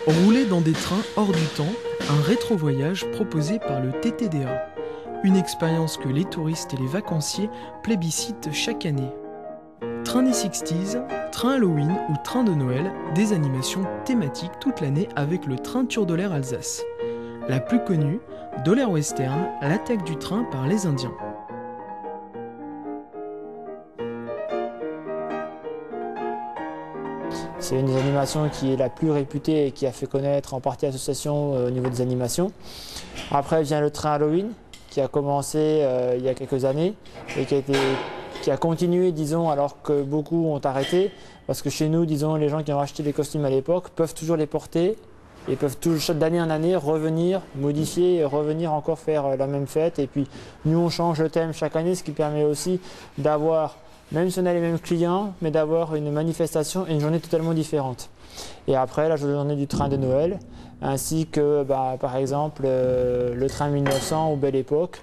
Rouler dans des trains hors du temps, un rétro-voyage proposé par le TTDA. Une expérience que les touristes et les vacanciers plébiscitent chaque année. Train des 60s, train Halloween ou train de Noël, des animations thématiques toute l'année avec le train Tour-de-l'air Alsace. La plus connue, Dollar Western, l'attaque du train par les Indiens. C'est une des animations qui est la plus réputée et qui a fait connaître en partie l'association au niveau des animations. Après vient le train Halloween qui a commencé il y a quelques années et qui a continué, disons, alors que beaucoup ont arrêté. Parce que chez nous, disons, les gens qui ont acheté des costumes à l'époque peuvent toujours les porter et peuvent toujours d'année en année revenir, modifier et revenir encore faire la même fête. Et puis nous, on change le thème chaque année, ce qui permet aussi d'avoir, même si on a les mêmes clients, mais d'avoir une manifestation et une journée totalement différente. Et après, la journée du train de Noël, ainsi que par exemple le train 1900 ou Belle Époque,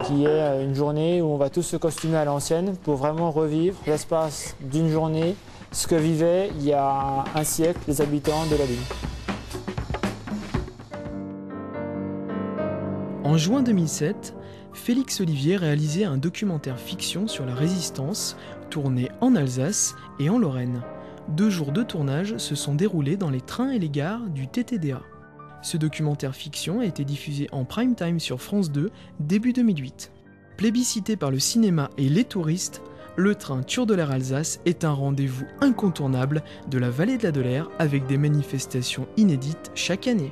qui est une journée où on va tous se costumer à l'ancienne pour vraiment revivre l'espace d'une journée, ce que vivaient il y a un siècle les habitants de la ville. En juin 2007, Félix Olivier réalisait un documentaire fiction sur la Résistance, tourné en Alsace et en Lorraine. 2 jours de tournage se sont déroulés dans les trains et les gares du TTDA. Ce documentaire fiction a été diffusé en prime time sur France 2 début 2008. Plébiscité par le cinéma et les touristes, le train Tour-de-l'air Alsace est un rendez-vous incontournable de la vallée de la Dolère avec des manifestations inédites chaque année.